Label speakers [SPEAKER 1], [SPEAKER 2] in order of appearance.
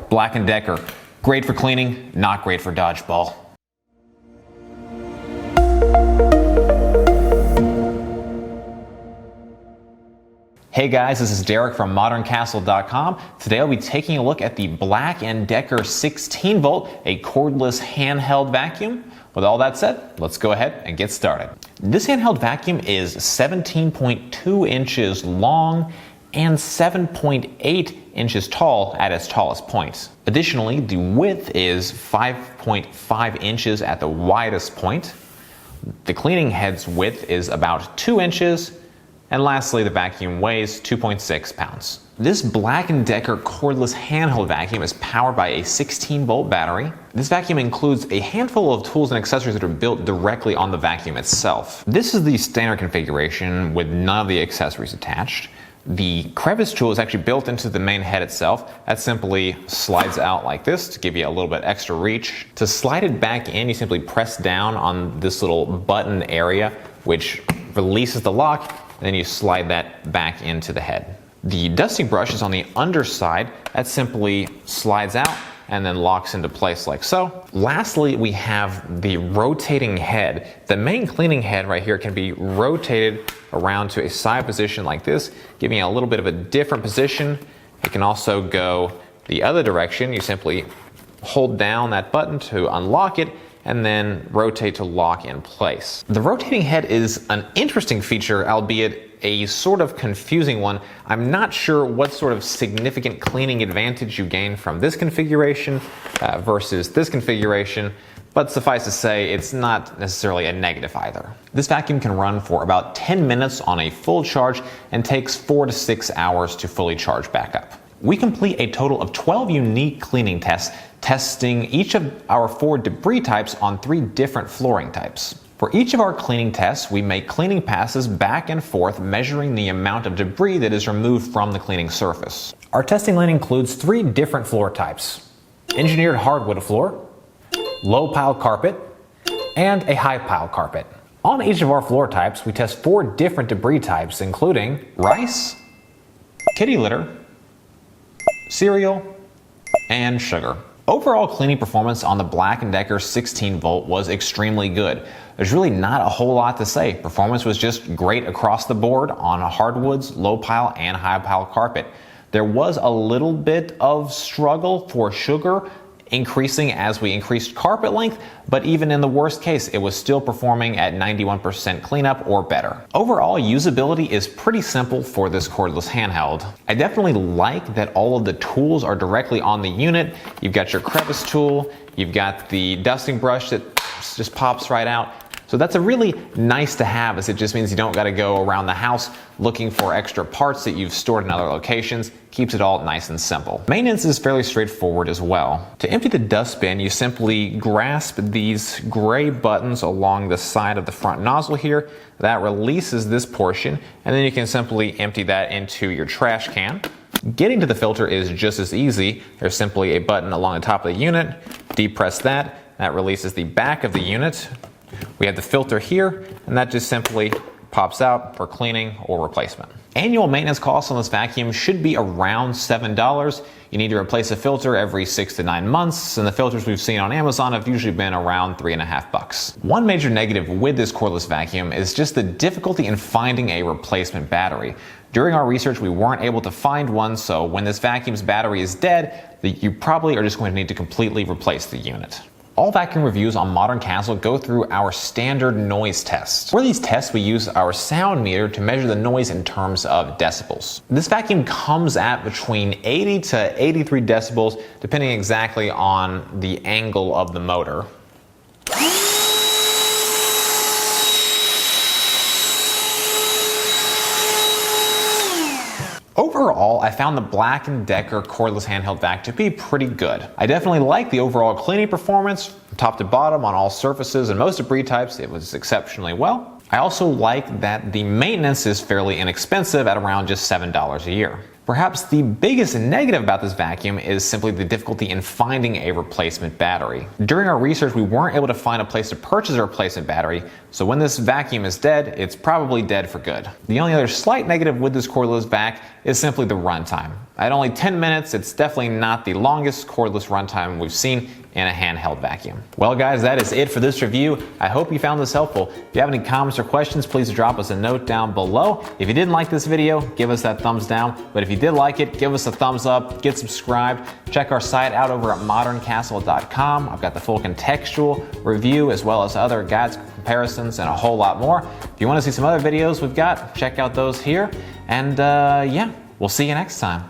[SPEAKER 1] Black & Decker. Great for cleaning, not great for dodgeball. Hey guys, this is Derek from moderncastle.com. Today I'll be taking a look at the Black & Decker 16 volt, a cordless handheld vacuum. With all that said, let's go ahead and get started. This handheld vacuum is 17.2 inches long and 7.8 inches tall at its tallest point. Additionally, the width is 5.5 inches at the widest point. The cleaning head's width is about 2 inches. And lastly, the vacuum weighs 2.6 pounds. This Black & Decker cordless handheld vacuum is powered by a 16-volt battery. This vacuum includes a handful of tools and accessories that are built directly on the vacuum itself. This is the standard configuration with none of the accessories attached. The crevice tool is actually built into the main head itself. That simply slides out like this to give you a little bit extra reach. To slide it back in, you simply press down on this little button area, which releases the lock, and then you slide that back into the head. The dusting brush is on the underside. That simply slides out and then locks into place like so. Lastly, we have the rotating head. The main cleaning head right here can be rotated around to a side position like this, giving it a little bit of a different position. It can also go the other direction. You simply hold down that button to unlock it and then rotate to lock in place. The rotating head is an interesting feature, albeit a sort of confusing one. I'm not sure what sort of significant cleaning advantage you gain from this configuration versus this configuration, but suffice to say, it's not necessarily a negative either. This vacuum can run for about 10 minutes on a full charge and takes 4 to 6 hours to fully charge back up. We complete a total of 12 unique cleaning tests, testing each of our 4 debris types on 3 different flooring types. For each of our cleaning tests, we make cleaning passes back and forth, measuring the amount of debris that is removed from the cleaning surface. Our testing lane includes 3 different floor types: engineered hardwood floor, low pile carpet, and a high pile carpet. On each of our floor types, we test 4 different debris types, including rice, kitty litter, cereal, and sugar. Overall cleaning performance on the Black & Decker 16 volt was extremely good. There's really not a whole lot to say. Performance was just great across the board on hardwoods, low pile, and high pile carpet. There was a little bit of struggle for sugar, increasing as we increased carpet length, but even in the worst case, it was still performing at 91% cleanup or better. Overall, usability is pretty simple for this cordless handheld. I definitely like that all of the tools are directly on the unit. You've got your crevice tool, you've got the dusting brush that just pops right out. So that's a really nice to have, as it just means you don't got to go around the house looking for extra parts that you've stored in other locations. Keeps it all nice and simple. Maintenance is fairly straightforward as well. To empty the dustbin, you simply grasp these gray buttons along the side of the front nozzle here. That releases this portion, and then you can simply empty that into your trash can. Getting to the filter is just as easy. There's simply a button along the top of the unit. Depress that. That releases the back of the unit. We have the filter here, and that just simply pops out for cleaning or replacement. Annual maintenance costs on this vacuum should be around $7. You need to replace a filter every 6 to 9 months, and the filters we've seen on Amazon have usually been around $3.50. One major negative with this cordless vacuum is just the difficulty in finding a replacement battery. During our research, we weren't able to find one, so when this vacuum's battery is dead, you probably are just going to need to completely replace the unit. All vacuum reviews on Modern Castle go through our standard noise tests. For these tests, we use our sound meter to measure the noise in terms of decibels. This vacuum comes at between 80 to 83 decibels, depending exactly on the angle of the motor. Overall, I found the Black & Decker cordless handheld vac to be pretty good. I definitely like the overall cleaning performance. From top to bottom on all surfaces and most debris types, it was exceptionally well. I also like that the maintenance is fairly inexpensive at around just $7 a year. Perhaps the biggest negative about this vacuum is simply the difficulty in finding a replacement battery. During our research, we weren't able to find a place to purchase a replacement battery, so when this vacuum is dead, it's probably dead for good. The only other slight negative with this cordless vac is simply the runtime. At only 10 minutes, it's definitely not the longest cordless runtime we've seen in a handheld vacuum. Well guys, that is it for this review. I hope you found this helpful. If you have any comments or questions, please drop us a note down below. If you didn't like this video, give us that thumbs down. But if you did like it, give us a thumbs up, get subscribed. Check our site out over at moderncastle.com. I've got the full contextual review as well as other guides, comparisons, and a whole lot more. If you want to see some other videos we've got, check out those here. And yeah, we'll see you next time.